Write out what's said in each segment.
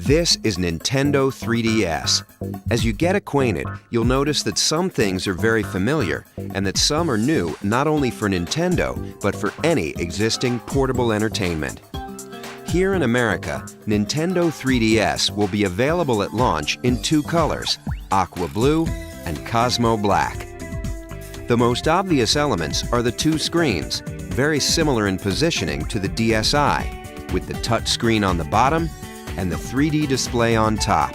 This is Nintendo 3DS. As you get acquainted, you'll notice that some things are very familiar and that some are new not only for Nintendo, but for any existing portable entertainment. Here in America, Nintendo 3DS will be available at launch in two colors, Aqua Blue and Cosmo Black. The most obvious elements are the two screens, very similar in positioning to the DSi, with the touchscreen on the bottom and the 3D display on top.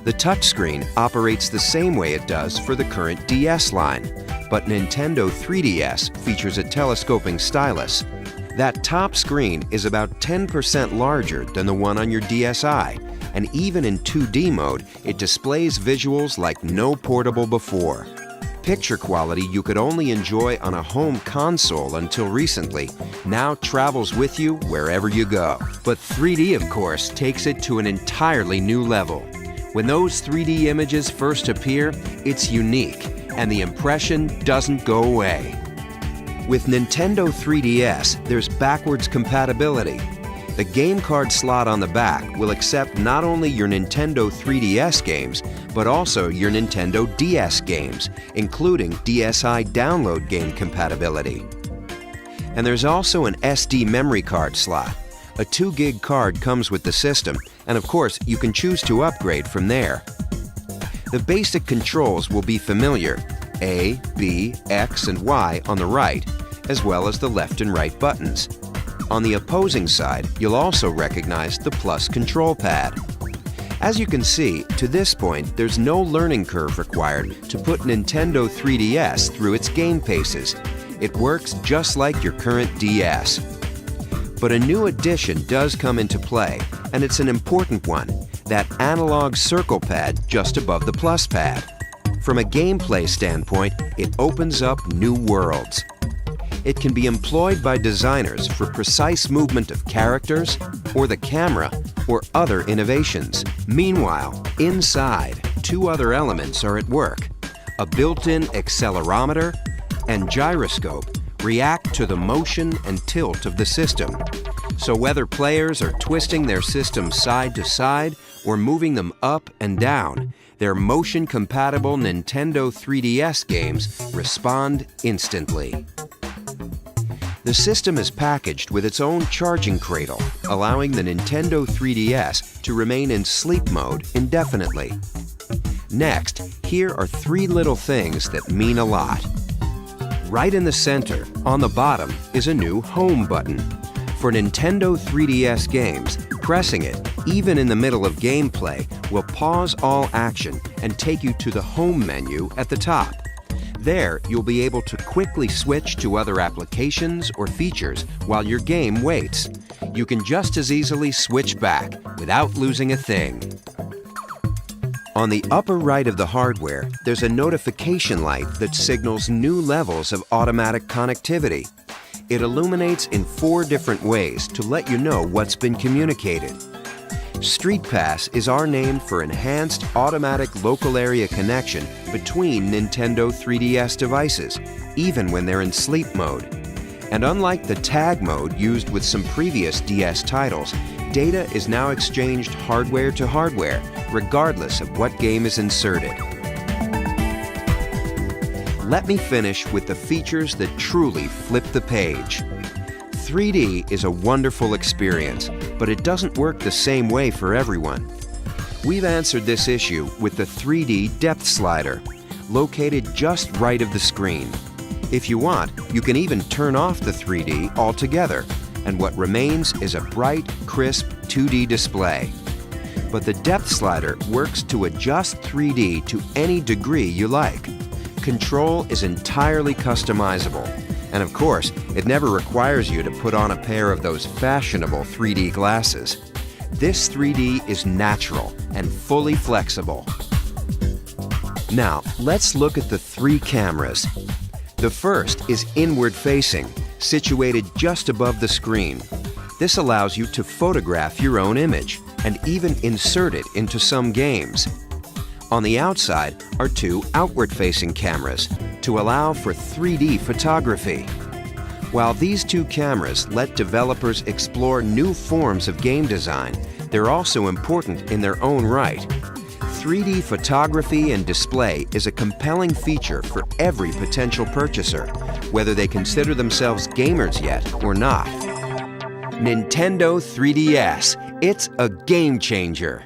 The touchscreen operates the same way it does for the current DS line, but Nintendo 3DS features a telescoping stylus. That top screen is about 10% larger than the one on your DSi, and even in 2D mode, it displays visuals like no portable before. Picture quality you could only enjoy on a home console until recently now travels with you wherever you go. But 3D, of course, takes it to an entirely new level. When those 3D images first appear, it's unique, and the impression doesn't go away. With Nintendo 3DS, there's backwards compatibility. The game card slot on the back will accept not only your Nintendo 3DS games, but also your Nintendo DS games, including DSi download game compatibility. And there's also an SD memory card slot. A 2 gig card comes with the system, and of course, you can choose to upgrade from there. The basic controls will be familiar: A, B, X, and Y on the right, as well as the left and right buttons. On the opposing side, you'll also recognize the plus control pad. As you can see, to this point, there's no learning curve required to put Nintendo 3DS through its game paces. It works just like your current DS. But a new addition does come into play, and it's an important one: that analog circle pad just above the plus pad. From a gameplay standpoint, it opens up new worlds. It can be employed by designers for precise movement of characters, or the camera, or other innovations. Meanwhile, inside, two other elements are at work. A built-in accelerometer and gyroscope react to the motion and tilt of the system. So whether players are twisting their system side to side or moving them up and down, their motion-compatible Nintendo 3DS games respond instantly. The system is packaged with its own charging cradle, allowing the Nintendo 3DS to remain in sleep mode indefinitely. Next, here are 3 little things that mean a lot. Right in the center, on the bottom, is a new Home button. For Nintendo 3DS games, pressing it, even in the middle of gameplay, will pause all action and take you to the Home menu at the top. There, you'll be able to quickly switch to other applications or features while your game waits. You can just as easily switch back without losing a thing. On the upper right of the hardware, there's a notification light that signals new levels of automatic connectivity. It illuminates in 4 different ways to let you know what's been communicated. Street Pass is our name for enhanced automatic local area connection between Nintendo 3DS devices, even when they're in sleep mode. And unlike the tag mode used with some previous DS titles, data is now exchanged hardware to hardware, regardless of what game is inserted. Let me finish with the features that truly flip the page. 3D is a wonderful experience, but it doesn't work the same way for everyone. We've answered this issue with the 3D depth slider, located just right of the screen. If you want, you can even turn off the 3D altogether, and what remains is a bright, crisp 2D display. But the depth slider works to adjust 3D to any degree you like. Control is entirely customizable. And of course, it never requires you to put on a pair of those fashionable 3D glasses. This 3D is natural and fully flexible. Now, let's look at the 3 cameras. The first is inward-facing, situated just above the screen. This allows you to photograph your own image and even insert it into some games. On the outside are 2 outward-facing cameras to allow for 3D photography. While these 2 cameras let developers explore new forms of game design, they're also important in their own right. 3D photography and display is a compelling feature for every potential purchaser, whether they consider themselves gamers yet or not. Nintendo 3DS, it's a game changer.